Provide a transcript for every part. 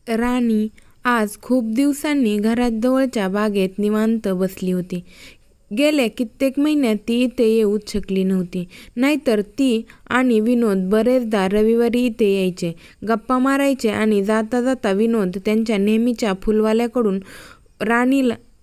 राणी आज खूप दिवसांनी घरात जवळच्या बागेत निवांत बसली होती. गेल्या कित्येक महिन्यात ती इथे येऊच शकली नव्हती. नाहीतर ती आणि विनोद बरेचदा रविवारी इथे यायचे, गप्पा मारायचे आणि जाता जाता विनोद त्यांच्या नेहमीच्या फुलवाल्याकडून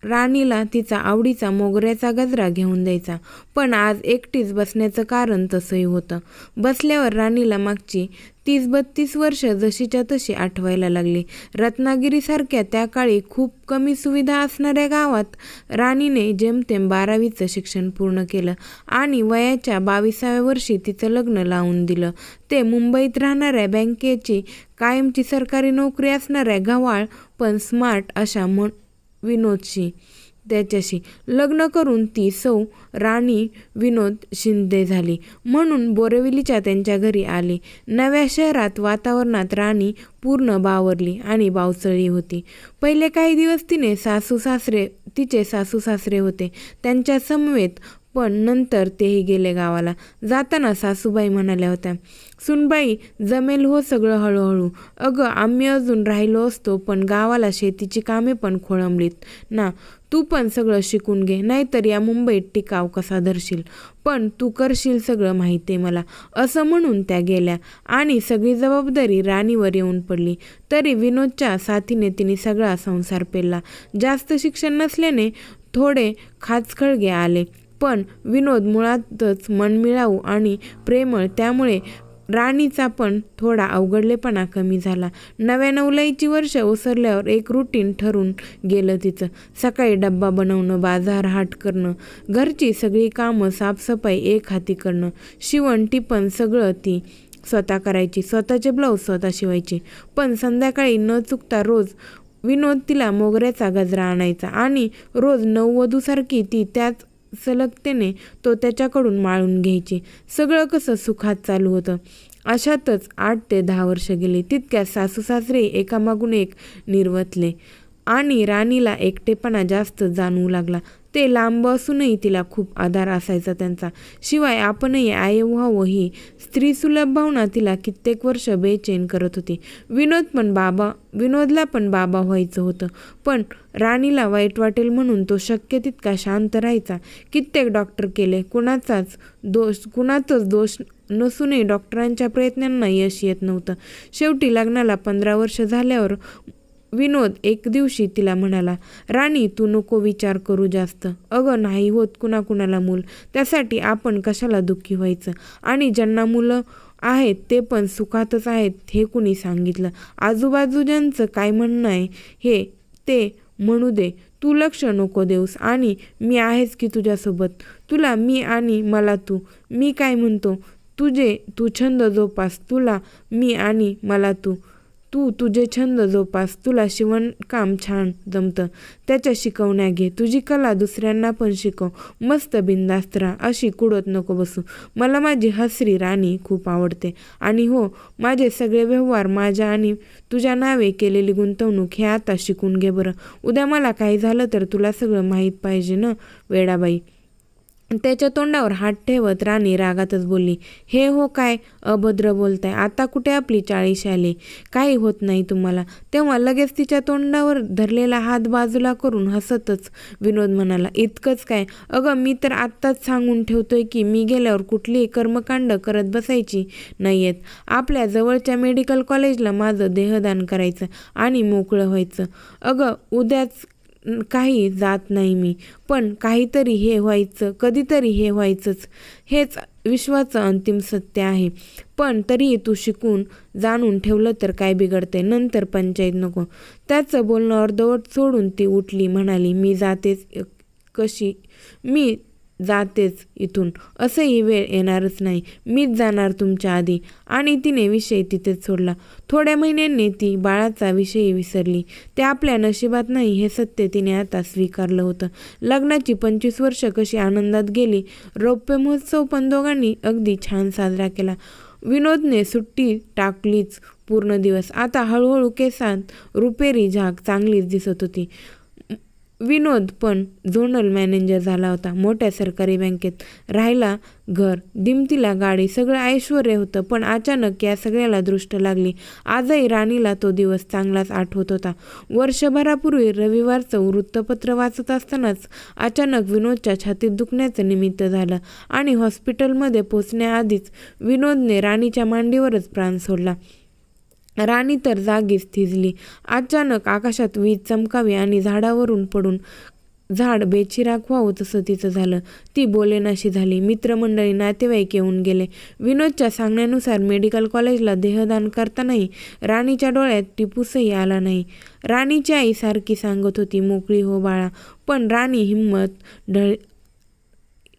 राणीला तिचा आवडीचा मोगऱ्याचा गजरा घेऊन द्यायचा. पण आज एकटीच बसण्याचं कारण तसंही होतं. बसल्यावर राणीला मागची 30-32 वर्ष जशीच्या तशी आठवायला लागली. रत्नागिरीसारख्या त्या काळी खूप कमी सुविधा असणाऱ्या गावात राणीने जेमतेम 12वीचं शिक्षण पूर्ण केलं आणि वयाच्या 22व्या वर्षी तिचं लग्न लावून दिलं. ते मुंबईत राहणाऱ्या बँकेची कायमची सरकारी नोकरी असणाऱ्या गव्हाळ पण स्मार्ट अशा विनोदशी. त्याच्याशी लग्न करून ती सौ राणी विनोद शिंदे झाली. म्हणून बोरिवलीच्या त्यांच्या घरी आली. नव्या शहरात वातावरणात राणी पूर्ण बावरली आणि बावचळली होती. पहिले काही दिवस तिचे सासू सासरे होते त्यांच्या समवेत, पण नंतर तेही गेले गावाला. जाताना सासूबाई म्हणाल्या होत्या, सुनबाई जमेल हो सगळं हळूहळू. अगं आम्ही अजून राहिलो असतो, पण गावाला शेतीची कामे पण खोळंबलीत ना. तू पण सगळं शिकून घे, नाहीतर या मुंबईत टिकाव कसा धरशील. पण तू करशील सगळं माहिती आहे मला. असं म्हणून त्या गेल्या आणि सगळी जबाबदारी राणीवर येऊन पडली. तरी विनोदच्या साथीने तिने सगळा संसार पेलला. जास्त शिक्षण नसल्याने थोडे खाचखळगे आले, पण विनोद मुळातच मनमिळाऊ आणि प्रेमळ, त्यामुळे राणीचा पण थोडा अवघडलेपणा कमी झाला. नव्या नवलाईची वर्ष ओसरल्यावर एक रुटीन ठरून गेलं तिचं. सकाळी डब्बा बनवणं, बाजार हाट करणं, घरची सगळी कामं, साफसफाई एक हाती करणं, शिवण टिपण सगळं ती स्वतः करायची. स्वतःचे ब्लाऊज स्वतः शिवायची. पण संध्याकाळी न चुकता रोज विनोद तिला मोगऱ्याचा गजरा आणायचा आणि रोज नववधूसारखी ती त्याच सलगतेने तो त्याच्याकडून माळून घ्यायची. सगळं कसं सुखात चालू होतं. अशातच 8 ते 10 वर्ष गेली. तितक्यात सासू सासरे एकामागून एक निरवतले आणि राणीला एकटेपणा जास्त जाणवू लागला. ते लांब असूनही तिला खूप आधार असायचा त्यांचा. शिवाय आपणही आई व्हावं ही स्त्रीसुलभ भावना तिला कित्येक वर्ष बेचैन करत होती. विनोदला पण बाबा व्हायचं होतं, पण राणीला वाईट वाटेल म्हणून तो शक्य तितका शांत राहायचा. कित्येक डॉक्टर केले, कुणाचाच दोष नसूनही डॉक्टरांच्या प्रयत्नांना यश येत नव्हतं. शेवटी लग्नाला 15 वर्ष झाल्यावर विनोद एक दिवशी तिला म्हणाला, राणी तू नको विचार करू जास्त. अगं नाही होत कुणाकुणाला मूल, त्यासाठी आपण कशाला दुःखी व्हायचं. आणि ज्यांना मुलं आहेत ते पण सुखातच आहेत हे कुणी सांगितलं. आजूबाजूच्यांचं काय म्हणणं आहे हे ते म्हणू दे. तू लक्ष नको देऊस आणि मी आहेच की तुझ्यासोबत. तुला मी आणि मला तू. मी काय म्हणतो, तू छंद जोपास, तुला मी आणि मला तू. तू तुझे छंद जोपास. तुला शिवणकाम छान जमतं, त्याच्या शिकवण्या घे. तुझी कला दुसऱ्यांना पण शिकव. मस्त बिनधास्त राहा, अशी कुडत नको बसू. मला माझी हसरी राणी खूप आवडते. आणि हो, माझे सगळे व्यवहार, माझ्या आणि तुझ्या नावे केलेली गुंतवणूक हे आता शिकून घे बरं. उद्या मला काही झालं तर तुला सगळं माहीत पाहिजे ना वेडाबाई. त्याच्या तोंडावर हात ठेवत राणी रागातच बोलली, हे हो काय अभद्र बोलताय. आता कुठे आपली 40 आली, काही होत नाही तुम्हाला. तेव्हा लगेच तिच्या तोंडावर धरलेला हात बाजूला करून हसतच विनोद म्हणाला, इतकंच काय. अगं मी तर आत्ताच सांगून ठेवतोय की मी गेल्यावर कुठलीही कर्मकांड करत बसायची नाहीयेत. आपल्या जवळच्या मेडिकल कॉलेजला माझं देहदान करायचं आणि मोकळं व्हायचं. अगं उद्याच काही जात नाही मी, पण कधीतरी हे व्हायचंच. हेच विश्वाचं अंतिम सत्य आहे. पण तरीही तू शिकून जाणून ठेवलं तर काय बिघडतंय. नंतर पंचायत नको. त्याचं बोलणं अर्धवट सोडून ती उठली, म्हणाली, मी जातेच इथून. असंही वेळ येणारच नाही. मीच जाणार तुमच्या आधी. आणि तिने विषय तिथेच सोडला. थोड्या महिन्यांनी ती बाळाचा विषयही विसरली. ते आपल्या नशिबात नाही हे सत्य तिने आता स्वीकारलं होतं. लग्नाची 25 वर्ष कशी आनंदात गेली. रौप्य महोत्सव पण दोघांनी अगदी छान साजरा केला. विनोदने सुट्टी टाकलीच पूर्ण दिवस. आता हळूहळू केसांत रुपेरी झाक चांगलीच दिसत होती. विनोद पण झोनल मॅनेजर झाला होता. मोठ्या सरकारी बँकेत, राहायला घर, दिमतीला गाडी, सगळं ऐश्वर्य होतं. पण अचानक या सगळ्याला दृष्ट लागली. आजही राणीला तो दिवस चांगलाच आठवत होता. वर्षभरापूर्वी रविवारचं वृत्तपत्र वाचत असतानाच अचानक विनोदच्या छातीत दुखण्याचं निमित्त झालं आणि हॉस्पिटलमध्ये पोचण्याआधीच विनोदने राणीच्या मांडीवरच प्राण सोडला. राणी तर जागीच थिजली. अचानक आकाशात वीज चमकावी आणि झाडावरून पडून झाड बेचिराख व्हावं तसं तिचं झालं. ती बोलेनाशी झाली. मित्रमंडळी, नातेवाईक येऊन गेले. विनोदच्या सांगण्यानुसार मेडिकल कॉलेजला देहदान करतानाही राणीच्या डोळ्यात टिपूसही आला नाही. राणीची आई सारखी सांगत होती, मोकळी हो बाळा, पण राणी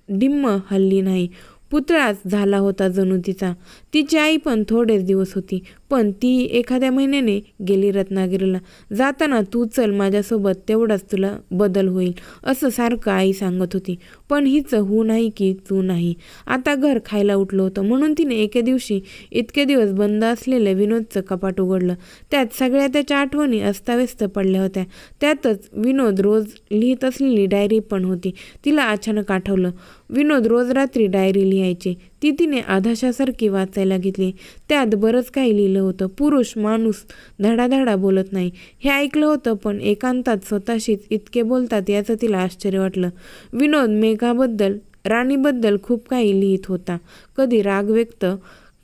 ढिम्म हलली नाही. पुतळाच झाला होता जणू तिचा. तिची आई पण थोडेच दिवस होती, पण ती एखाद्या महिन्याने गेली रत्नागिरीला. जाताना तू चल माझ्यासोबत, तेवढाच तुला बदल होईल, असं सारखं आई सांगत होती. पण हिचं हू नाही की तू नाही. आता घर खायला उठलं होतं म्हणून तिने एके दिवशी इतके दिवस बंद असलेलं विनोदचं कपाट उघडलं. त्यात सगळ्या त्याच्या आठवणी अस्ताव्यस्त पडल्या होत्या. त्यातच विनोद रोज लिहित असलेली डायरी पण होती. तिला अचानक आठवलं, विनोद रोज रात्री डायरी लिहायचे. ती तिने आधाशासारखी वाचायला घेतली. त्यात बरंच काही लिहिलं होतं. पुरुष माणूस धडाधडा बोलत नाही हे ऐकलं होतं, पण एकांतात स्वतःशीच इतके बोलतात याचं तिला आश्चर्य वाटलं. विनोद मेघाबद्दल, राणीबद्दल खूप काही लिहित होता. कधी राग व्यक्त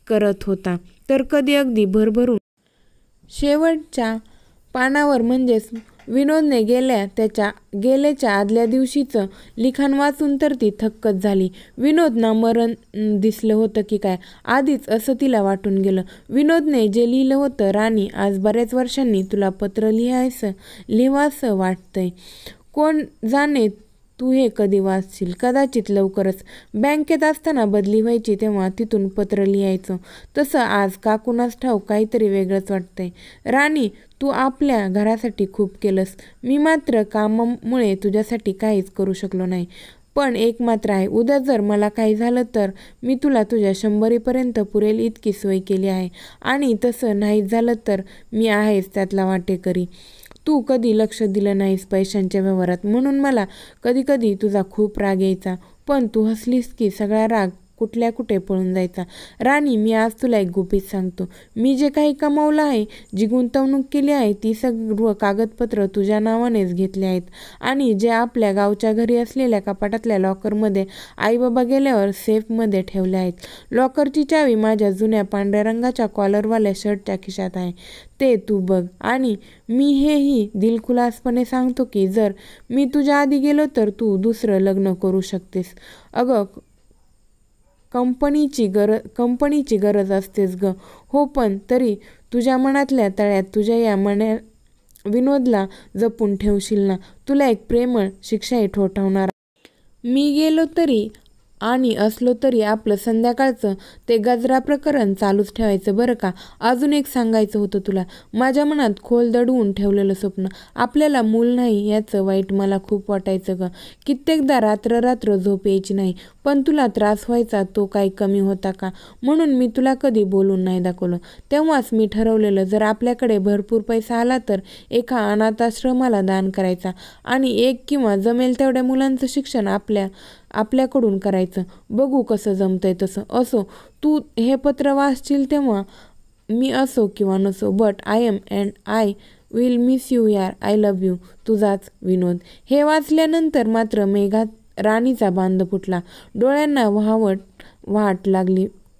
करत होता, तर कधी अगदी भरभरून. शेवटच्या पानावर म्हणजेच विनोदने गेल्याच्या आदल्या दिवशीचं लिखाण वाचून तर ती थक्कच झाली. विनोदना मरण दिसलं होतं की काय, आधीच असं तिला वाटून गेलं. विनोदने जे लिहिलं होतं, राणी, आज बऱ्याच वर्षांनी तुला पत्र लिहावंसं वाटतंय. कोण जाणे तू हे कधी वाचशील, कदाचित लवकरच. बँकेत असताना बदली व्हायची तेव्हा तिथून पत्र लिहायचं, तसं आज का कुणास ठाऊक काहीतरी वेगळंच वाटतंय. राणी, तू आपल्या घरासाठी खूप केलंस. मी मात्र कामामुळे तुझ्यासाठी काहीच करू शकलो नाही. पण एक मात्र आहे, उद्या जर मला काही झालं तर मी तुला तुझ्या 100पर्यंत पुरेल इतकी सोय केली आहे. आणि तसं नाहीच झालं तर मी आहेच त्यातला वाटेकरी. तू कधी लक्ष दिलं नाहीस पैशांच्या व्यवहारात, म्हणून मला कधी तुझा खूप राग यायचा. पण तू हसलीस की सगळा राग कुठल्या कुठे पळून जायचा. राणी, मी आज तुला एक गुपित सांगतो. मी जे काही कमावलं आहे, जी गुंतवणूक केली आहे, ती सर्व कागदपत्र तुझ्या नावानेच घेतले आहेत. आणि जे आपल्या गावच्या घरी असलेल्या कपाटातल्या लॉकरमध्ये आईबाबा गेल्यावर सेफमध्ये ठेवले आहेत. लॉकरची चावी माझ्या जुन्या पांढऱ्या रंगाच्या कॉलरवाल्या शर्टच्या खिशात आहे. ते तू बघ. आणि मी हेही दिलखुलासपणे सांगतो की जर मी तुझ्या आधी गेलो तर तू दुसरं लग्न करू शकतेस. अगं, कंपनीची गरज असतेच ग. हो, पण तरी तुझ्या मनातल्या तळ्यात तुझ्या या विनोदला जपून ठेवशील ना. तुला एक प्रेमळ शिक्षाही ठोठावणार. मी गेलो तरी आणि असलो तरी आपलं संध्याकाळचं ते गजरा प्रकरण चालूच ठेवायचं बरं का. अजून एक सांगायचं होतं तुला. माझ्या मनात खोल दडवून ठेवलेलं स्वप्न, आपल्याला मूल नाही याचं वाईट मला खूप वाटायचं ग. कित्येकदा रात्र झोप यायची नाही. पण तुला त्रास व्हायचा तो काही कमी होता का, म्हणून मी तुला कधी बोलून नाही दाखवलं. तेव्हाच मी ठरवलेलं, जर आपल्याकडे भरपूर पैसा आला तर एका अनाथाश्रमाला दान करायचा आणि एक किंवा जमेल तेवढ्या मुलांचं शिक्षण आपल्याकडून करायचं. बघू कसं जमतंय तसं. असो, तू हे पत्र वाचशील तेव्हा मी असो किंवा नसो, but I am and I will miss you यार. I love you. तुझाच विनोद. हे वाचल्यानंतर मात्र मेघात राणीचा बांध फुटला. डोळ्यांना वाट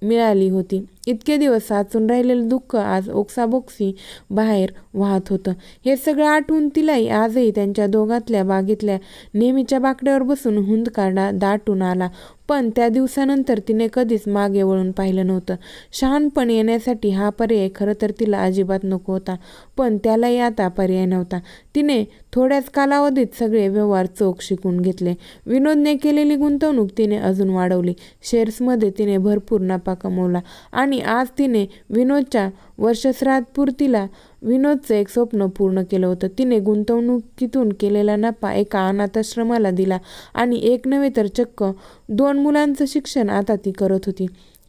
मिळाली होती. इतके दिवस साचून राहिलेलं दुःख आज ओक्साबोक्शी बाहेर वाहत होतं. हे सगळं आठवून तिलाही आजही त्यांच्या दोघातल्या बागेतल्या नेहमीच्या बाकड्यावर बसून हुंदका दाटून आला. पण त्या दिवसानंतर तिने कधीच मागे वळून पाहिलं नव्हतं. शहाणपण येण्यासाठी हा पर्याय खरं तर तिला अजिबात नको होता, पण त्यालाही आता पर्याय नव्हता. तिने थोड्याच कालावधीत सगळे व्यवहार चोख शिकून घेतले. विनोदने केलेली गुंतवणूक तिने अजून वाढवली. शेअर्समध्ये तिने भरपूर नफा कमवला आणि आज तिने विनोदच्या वर्षश्राद्धपूर्तीला विनोदचं एक स्वप्न पूर्ण केलं होतं. तिने गुंतवणुकीतून केलेला नफा एका अनाथाश्रमाला दिला आणि एक नव्हे तर चक्क 2 मुलांचं शिक्षण आता ती करत होती.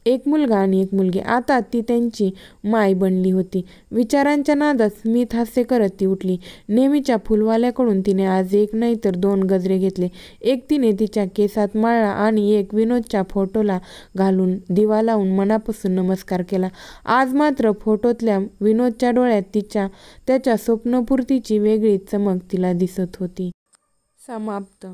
एक मुलगा आणि एक मुलगी. आता ती त्यांची माय बनली होती. विचारांच्या नादात स्मित हास्य करत ती उठली. नेहमीच्या फुलवाल्याकडून तिने आज एक नाही तर 2 गजरे घेतले. एक तिने तिच्या केसात माळला आणि एक विनोदच्या फोटोला घालून दिवा लावून मनापासून नमस्कार केला. आज मात्र फोटोतल्या विनोदच्या डोळ्यात त्याच्या स्वप्नपूर्तीची वेगळीच चमक तिला दिसत होती. समाप्त.